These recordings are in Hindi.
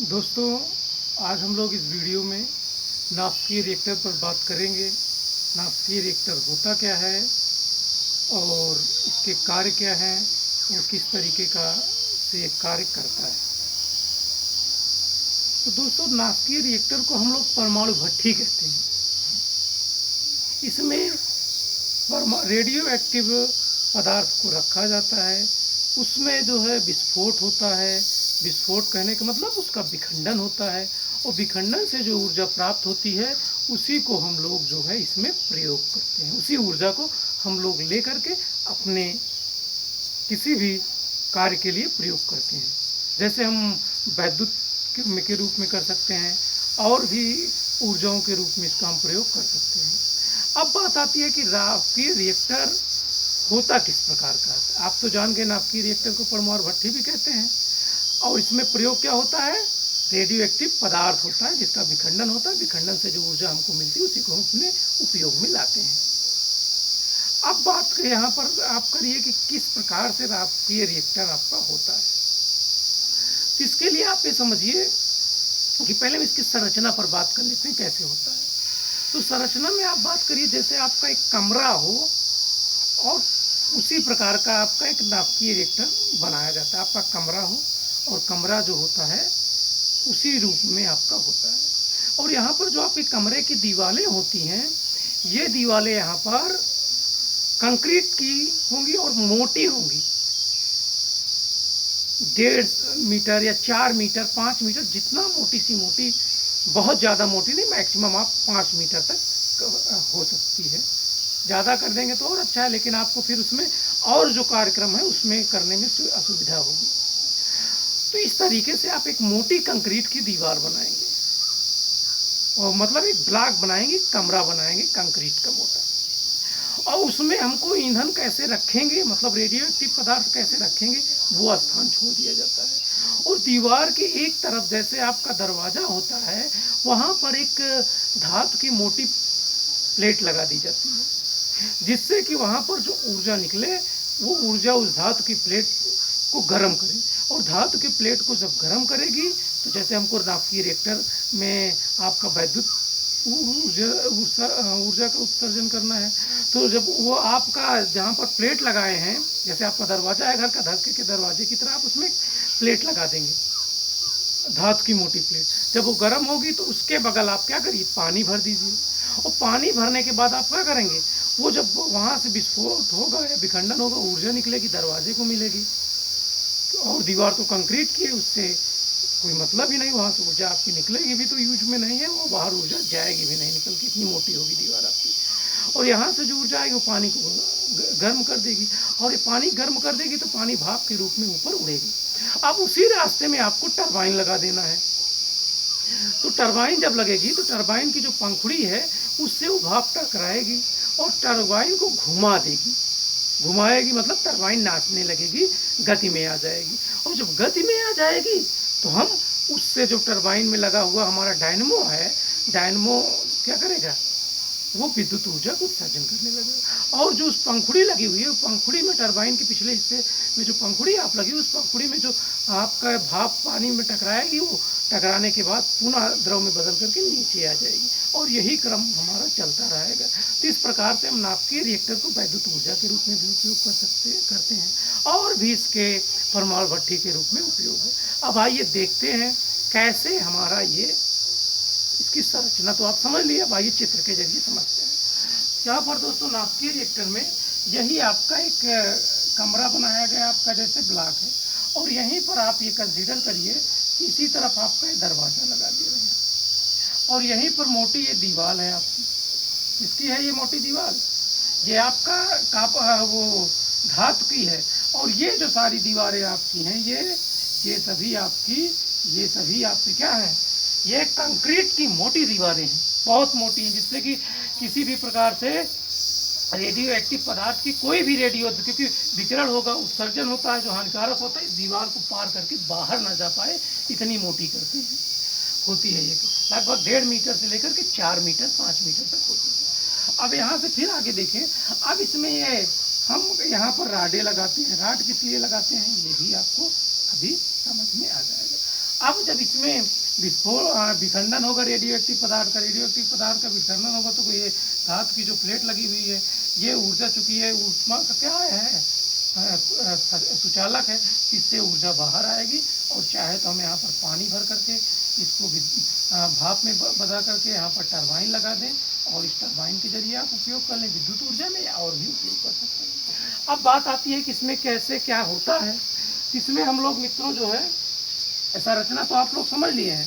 दोस्तों, आज हम लोग इस वीडियो में नाभिकीय रिएक्टर पर बात करेंगे। नाभिकीय रिएक्टर होता क्या है और इसके कार्य क्या हैं और किस तरीके का से कार्य करता है। तो दोस्तों, नाभिकीय रिएक्टर को हम लोग परमाणु भट्ठी कहते हैं। इसमें रेडियो एक्टिव पदार्थ को रखा जाता है। उसमें जो है विस्फोट होता है। विस्फोट कहने का मतलब उसका विखंडन होता है और विखंडन से जो ऊर्जा प्राप्त होती है उसी को हम लोग जो है इसमें प्रयोग करते हैं। उसी ऊर्जा को हम लोग ले करके अपने किसी भी कार्य के लिए प्रयोग करते हैं। जैसे हम वैद्युत के रूप में कर सकते हैं और भी ऊर्जाओं के रूप में इसका हम प्रयोग कर सकते हैं। अब बात आती है कि नाभिकीय रिएक्टर होता किस प्रकार का है। आप तो जान गए नाभिकीय रिएक्टर को परमाणु भट्ठी भी कहते हैं। और इसमें प्रयोग क्या होता है? रेडियो एक्टिव पदार्थ होता है जिसका विखंडन होता है। विखंडन से जो ऊर्जा हमको मिलती है उसी को हम अपने उपयोग में लाते हैं। अब बात यहाँ पर आप करिए कि किस प्रकार से नाभिकीय रिएक्टर आपका होता है। तो इसके लिए आप ये समझिए कि पहले हम इसकी संरचना पर बात कर लेते हैं कैसे होता है। तो संरचना में आप बात करिए जैसे आपका एक कमरा हो और उसी प्रकार का आपका एक नाभिकीय रिएक्टर बनाया जाता है। आपका कमरा हो और कमरा जो होता है उसी रूप में आपका होता है। और यहाँ पर जो आपके कमरे की दीवारें होती हैं, ये दीवारें यहाँ पर कंक्रीट की होंगी और मोटी होंगी। 1.5 मीटर या 4 मीटर 5 मीटर जितना मोटी सी मोटी, बहुत ज़्यादा मोटी नहीं, मैक्सिमम आप 5 मीटर तक हो सकती है। ज़्यादा कर देंगे तो और अच्छा है, लेकिन आपको फिर उसमें और जो कार्यक्रम है उसमें करने में असुविधा होगी। तो इस तरीके से आप एक मोटी कंक्रीट की दीवार बनाएंगे और मतलब एक ब्लॉक बनाएंगे, कमरा बनाएंगे कंक्रीट का मोटा। और उसमें हमको ईंधन कैसे रखेंगे, मतलब रेडियो एक्टिव पदार्थ कैसे रखेंगे, वो स्थान छोड़ दिया जाता है। और दीवार के एक तरफ जैसे आपका दरवाज़ा होता है, वहाँ पर एक धातु की मोटी प्लेट लगा दी जाती है जिससे कि वहाँ पर जो ऊर्जा निकले वो ऊर्जा उस धातु की प्लेट को गर्म करे। और धातु की प्लेट को जब गर्म करेगी तो जैसे हमको नाभिकीय रिएक्टर में आपका वैद्युत ऊर्जा का उत्सर्जन करना है, तो जब वो आपका जहाँ पर प्लेट लगाए हैं, जैसे आपका दरवाज़ा है घर का, धक्के के दरवाजे की तरह आप उसमें प्लेट लगा देंगे, धातु की मोटी प्लेट। जब वो गर्म होगी तो उसके बगल आप क्या करिए, पानी भर दीजिए। और पानी भरने के बाद आप क्या करेंगे, वो जब वहाँ से विस्फोट होगा या विखंडन होगा, ऊर्जा निकलेगी, दरवाजे को मिलेगी। और दीवार तो कंक्रीट की है, उससे कोई मतलब ही नहीं, वहाँ से ऊर्जा आपकी निकलेगी भी तो यूज में नहीं है, वो बाहर ऊर्जा जाएगी भी नहीं निकल के, इतनी मोटी होगी दीवार आपकी। और यहाँ से जो ऊर्जा आएगी वो पानी को गर्म कर देगी, और ये पानी गर्म कर देगी तो पानी भाप के रूप में ऊपर उड़ेगी। अब उसी रास्ते में आपको टरबाइन लगा देना है। तो टरबाइन जब लगेगी तो टरबाइन की जो पंखुड़ी है उससे वो भाप टकराएगी और टरबाइन को घुमा देगी। घुमाएगी मतलब टरबाइन नाचने लगेगी, गति में आ जाएगी। और जब गति में आ जाएगी तो हम उससे जो टरबाइन में लगा हुआ हमारा डायनमो है, डायनमो क्या करेगा, वो विद्युत ऊर्जा को उत्सर्जन करने लगेगा। और जो उस पंखुड़ी लगी हुई है, पंखुड़ी में टरबाइन के पिछले हिस्से में जो पंखुड़ी आप लगी, उस पंखुड़ी में जो आपका भाप पानी में टकराएगी, वो टकराने के बाद पुनः द्रव में बदल करके नीचे आ जाएगी। और यही क्रम हमारा चलता रहेगा। तो इस प्रकार से हम नाभिकीय रिएक्टर को वैद्युत ऊर्जा के रूप में भी उपयोग करते हैं और भी इसके परमाणु भट्ठी के रूप में उपयोग है। अब आइए देखते हैं कैसे हमारा ये इसकी संरचना तो आप समझ लिया, अब आइए चित्र के जरिए समझते हैं। यहाँ पर दोस्तों नाभिकीय रिएक्टर में यही आपका एक कमरा बनाया गया, आपका जैसे ब्लॉक है, और यहीं पर आप ये कंसीडर करिए कि इसी तरफ आपका दरवाज़ा लगा दिया गया और यहीं पर मोटी ये दीवार है आपकी। किसकी है ये मोटी दीवार? ये आपका वो धातु की है। और ये जो सारी दीवारें आपकी हैं, ये सभी आपकी क्या है, ये कंक्रीट की मोटी दीवारें हैं, बहुत मोटी हैं, जिससे कि किसी भी प्रकार से रेडियो एक्टिव पदार्थ की कोई भी रेडियो, क्योंकि विकिरण होगा, उत्सर्जन होता है जो हानिकारक होता है, इस दीवार को पार करके बाहर ना जा पाए, इतनी मोटी करती है होती है। ये लगभग 1.5 मीटर से लेकर के 4 मीटर 5 मीटर तक होती है। अब यहाँ से फिर आगे देखें, अब इसमें ये हम यहाँ पर राडें लगाते हैं। राड किस लिए लगाते हैं ये भी आपको अभी समझ में आ जाएगा। अब जब इसमें विखंडन होगा रेडियो एक्टिव पदार्थ का विखंडन होगा तो ये धातु की जो प्लेट लगी हुई है, ये ऊर्जा चूंकि है ऊष्मा का क्या है, सुचालक है, इससे ऊर्जा बाहर आएगी। और चाहे तो हम यहाँ पर पानी भर करके इसको भाप में बदल करके यहाँ पर टरबाइन लगा दें और इस टरबाइन के जरिए आप उपयोग कर लें विद्युत ऊर्जा में, या और भी उपयोग कर सकते हैं। अब बात आती है कि इसमें कैसे क्या होता है। इसमें हम लोग मित्रों जो है संरचना तो आप लोग समझ लिए हैं,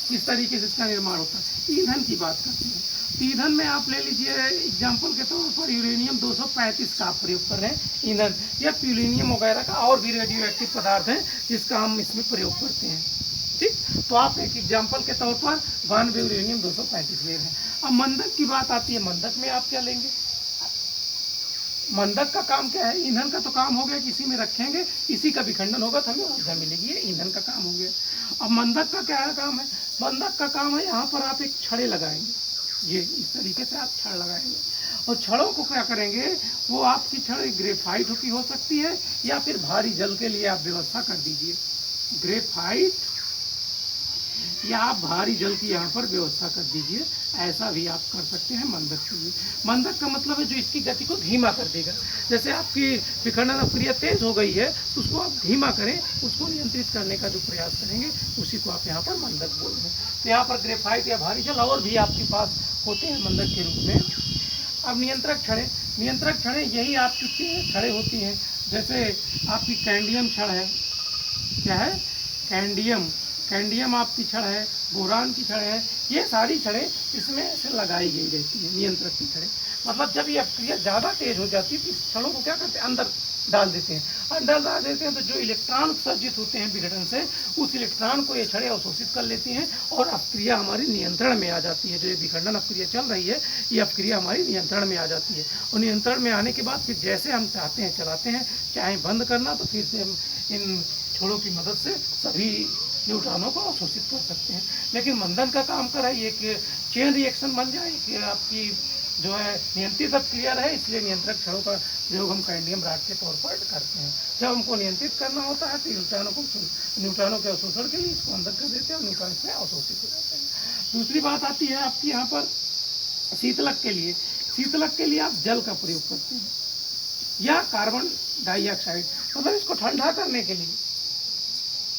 किस तरीके से इसका निर्माण होता है। ईंधन की बात करते हैं तो ईंधन में आप ले लीजिए एग्जाम्पल के तौर पर यूरेनियम 235 का आप प्रयोग कर रहे हैं ईंधन, या प्यूलिनियम वगैरह का और भी रेडियो एक्टिव पदार्थ है जिसका हम इसमें प्रयोग करते हैं। ठीक, तो आप एक एग्जाम्पल के तौर पर 92 यूरेनियम 235 ले रहे हैं। अब मंदक की बात आती है, मंदक में आप क्या लेंगे, मंदक का काम क्या है, ईंधन का तो काम हो गया कि इसी में रखेंगे, इसी का विखंडन होगा तो हमें ऊर्जा मिलेगी, ये ईंधन का काम हो गया। अब मंदक का क्या काम है, मंदक का काम है यहाँ पर आप एक छड़े लगाएंगे, ये इस तरीके से आप छड़ लगाएंगे और छड़ों को क्या करेंगे, वो आपकी छड़ ग्रेफाइट की हो सकती है या फिर भारी जल के लिए आप व्यवस्था कर दीजिए, ग्रेफाइट या आप भारी जल की यहाँ पर व्यवस्था कर दीजिए, ऐसा भी आप कर सकते हैं मंदक के लिए। मंदक का मतलब है जो इसकी गति को धीमा कर देगा, जैसे आपकी विखंडन अभिक्रिया तेज हो गई है तो उसको आप धीमा करें, उसको नियंत्रित करने का जो प्रयास करेंगे उसी को आप यहाँ पर मंदक बोल रहे हैं। तो यहाँ पर ग्रेफाइट या भारी जल और भी आपके पास होते हैं मंदक के रूप में। अब नियंत्रक छड़ें यही आपकी छड़ें होती हैं, जैसे आपकी कैंडियम छड़ है, क्या है कैंडियम आपकी छड़ है, बोरान की छड़ है, ये सारी छड़ें इसमें ऐसे लगाई गई रहती है नियंत्रक की छड़ें। मतलब जब ये अभिक्रिया ज़्यादा तेज हो जाती है तो इस छड़ों को क्या करते हैं, अंदर डाल देते हैं, तो जो इलेक्ट्रॉन उत्सर्जित होते हैं विघटन से, उस इलेक्ट्रॉन को ये छड़ें अवशोषित कर लेती हैं और अभिक्रिया हमारी नियंत्रण में आ जाती है। जो ये विखंडन अभिक्रिया चल रही है, ये अभिक्रिया हमारी नियंत्रण में आ जाती है और नियंत्रण में आने के बाद फिर जैसे हम चाहते हैं चलाते हैं, चाहे बंद करना तो फिर से हम इन छोरों की मदद से सभी न्यूट्रॉनों को अवशोषित कर सकते हैं। लेकिन मंदन का काम कर है एक चेन रिएक्शन बन जाए कि आपकी जो है नियंत्रित अभिक्रिया रहे, इसलिए नियंत्रक छड़ों का प्रयोग हम कैंडियम राड के तौर पर करते हैं। जब हमको नियंत्रित करना होता है तो न्यूट्रॉनों के अवशोषण के लिए इसको अंदर कर देते हैं और न्यूट्रॉन इसमें अवशोषित हो जाते हैं। दूसरी बात आती है आपकी यहाँ पर शीतलक के लिए आप जल का प्रयोग करते हैं या कार्बन डाइऑक्साइड, मतलब इसको ठंडा करने के लिए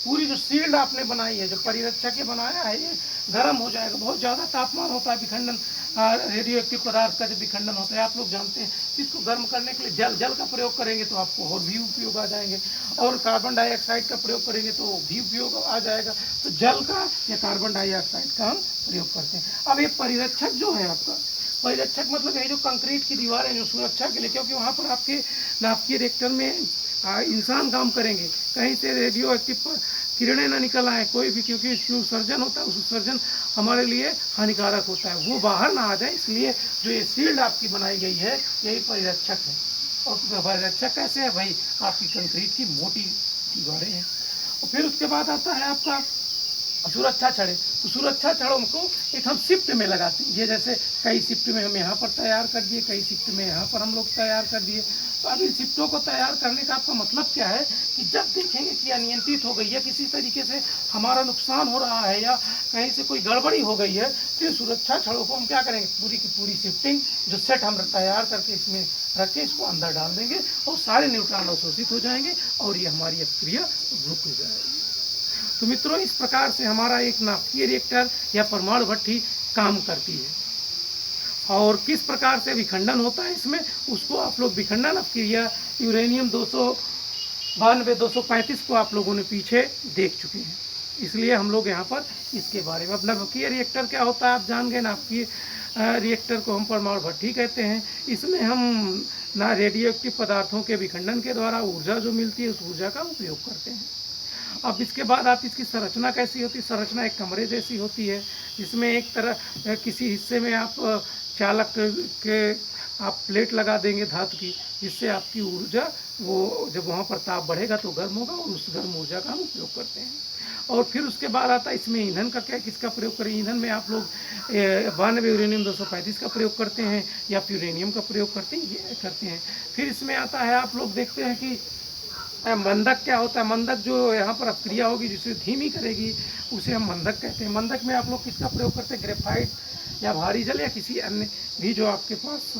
पूरी जो शील्ड आपने बनाई है, जो परिरक्षक बनाया है, ये गर्म हो जाएगा। बहुत ज़्यादा तापमान होता है विखंडन रेडियो एक्टिव पदार्थ का जब विखंडन होता है, आप लोग जानते हैं। इसको गर्म करने के लिए जल का प्रयोग करेंगे तो आपको और भी उपयोग आ जाएंगे, और कार्बन डाइऑक्साइड का प्रयोग करेंगे तो भी उपयोग आ जाएगा। तो जल का या कार्बन डाइऑक्साइड का हम प्रयोग करते हैं। अब ये परिरक्षक जो है आपका, परिरक्षक मतलब ये जो कंक्रीट की दीवार है जो सुरक्षा के लिए, क्योंकि वहाँ पर आपके नाभिकीय रिएक्टर में इंसान काम करेंगे, कहीं से रेडियो एक्टिव किरणें ना निकल आए कोई भी, क्योंकि इसमें उत्सर्जन होता है, उस उत्सर्जन हमारे लिए हानिकारक होता है, वो बाहर ना आ जाए, इसलिए जो ये शील्ड आपकी बनाई गई है यही परिरक्षक है। और परिरक्षक कैसे है भाई, आपकी कंक्रीट की मोटी दीवारें हैं। और फिर उसके बाद आता है आपका सुरक्षा छड़ें। तो सुरक्षा छड़ों को एक हम शिफ्ट में लगाते हैं, ये जैसे कई शिफ्ट में हम यहाँ पर तैयार कर दिए, कई शिफ्ट में यहाँ पर हम लोग तैयार कर दिए। तो अब इन शिफ्टों को तैयार करने का आपका मतलब क्या है कि जब देखेंगे कि अनियंत्रित हो गई है, किसी तरीके से हमारा नुकसान हो रहा है या कहीं से कोई गड़बड़ी हो गई है, तो सुरक्षा छड़ों को हम क्या करेंगे, पूरी की पूरी शिफ्टिंग जो सेट हम तैयार करके इसमें रख के इसको अंदर डाल देंगे और सारे न्यूट्रॉन अवशोषित हो जाएंगे और ये हमारी अभिक्रिया रुक जाएगी। तो मित्रों, इस प्रकार से हमारा एक नाभिकीय रिएक्टर या परमाणु भट्ठी काम करती है। और किस प्रकार से विखंडन होता है इसमें, उसको आप लोग विखंडन अभिक्रिया यूरेनियम 292 235 को आप लोगों ने पीछे देख चुके हैं, इसलिए हम लोग यहाँ पर इसके बारे में, अब नाभिकीय रिएक्टर क्या होता है आप जान गए। नाभिकीय रिएक्टर को हम परमाणु भट्ठी कहते हैं। इसमें हम ना रेडियो एक्टिव पदार्थों के विखंडन के द्वारा ऊर्जा जो मिलती है उस ऊर्जा का उपयोग करते हैं। अब इसके बाद आप इसकी संरचना कैसी होती है, संरचना एक कमरे जैसी होती है, जिसमें एक तरह किसी हिस्से में आप चालक के आप प्लेट लगा देंगे धातु की, जिससे आपकी ऊर्जा वो जब वहाँ पर ताप बढ़ेगा तो गर्म होगा और उस गर्म ऊर्जा का हम उपयोग करते हैं। और फिर उसके बाद आता है इसमें ईंधन का क्या, किसका प्रयोग करें। ईंधन में आप लोग 92 यूरेनियम 235 का प्रयोग करते हैं या यूरेनियम का प्रयोग करते हैं। फिर इसमें आता है आप लोग देखते हैं कि मंदक क्या होता है? मंदक जो यहाँ पर अपक्रिया होगी जिसे धीमी करेगी उसे हम मंदक कहते हैं। मंदक में आप लोग किसका प्रयोग करते हैं? ग्रेफाइट या भारी जल या किसी अन्य भी जो आपके पास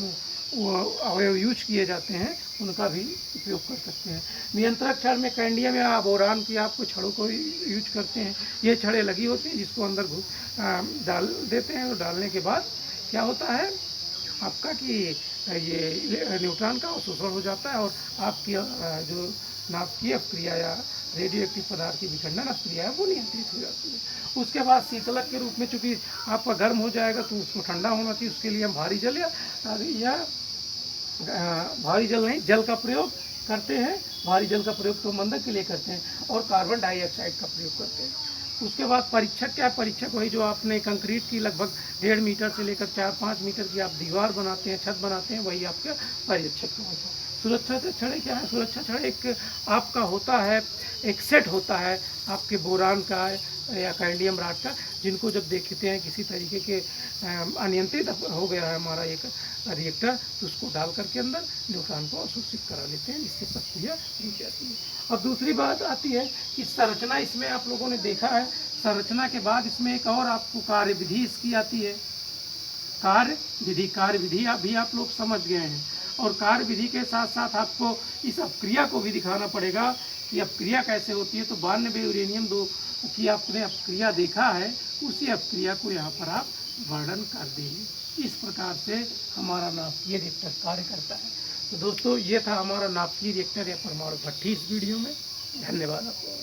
वो अवयव यूज किए जाते हैं उनका भी उपयोग कर सकते हैं। नियंत्रक छड़ में कैंडियम या बोरान की आपको छड़ों को यूज करते हैं। ये छड़ें लगी होती हैं जिसको अंदर डाल देते हैं और डालने के बाद क्या होता है आपका कि ये न्यूट्रॉन का अवशोषण हो जाता है और आपकी जो नाभिकीय अपक्रिया या रेडियो एक्टिव पदार्थ की विखंडन अपक्रिया है वो नियंत्रित हो जाती है। उसके बाद शीतलक के रूप में चूँकि आपका गर्म हो जाएगा तो उसको ठंडा होना चाहिए, उसके लिए हम भारी जल या भारी जल नहीं जल का प्रयोग करते हैं। भारी जल का प्रयोग तो मंदक के लिए करते हैं और कार्बन डाइऑक्साइड का प्रयोग करते हैं। उसके बाद परीक्षक क्या है? परीक्षक वही जो आपने कंक्रीट की लगभग 1.5 मीटर से लेकर 4-5 मीटर की आप दीवार बनाते हैं, छत बनाते हैं, वही आपका परीक्षक होता है। सुरक्षा छड़ें क्या है? सुरक्षा छड़ें एक आपका होता है, एक सेट होता है आपके बोरान का या कैंडियम राड का, जिनको जब देखते हैं किसी तरीके के अनियंत्रित हो गया है हमारा एक रिएक्टर तो उसको डाल करके अंदर न्यूट्रॉन को अवशोषित करा लेते हैं जिससे प्रक्रिया रुक जाती है। अब दूसरी बात आती है कि संरचना, इसमें आप लोगों ने देखा है संरचना के बाद इसमें एक और आपको कार्यविधि इसकी आती है। कार्यविधि भी आप लोग समझ गए हैं और कार्यविधि के साथ साथ आपको इस अपक्रिया को भी दिखाना पड़ेगा कि अपक्रिया कैसे होती है। तो 92 यूरेनियम 2 की आपने अपक्रिया देखा है, उसी अपक्रिया को यहाँ पर आप वर्णन कर दीजिए। इस प्रकार से हमारा नाभिकीय रिएक्टर कार्य करता है। तो दोस्तों ये था हमारा नाभिकीय रिएक्टर या परमाणु भट्ठी इस वीडियो में। धन्यवाद आपको।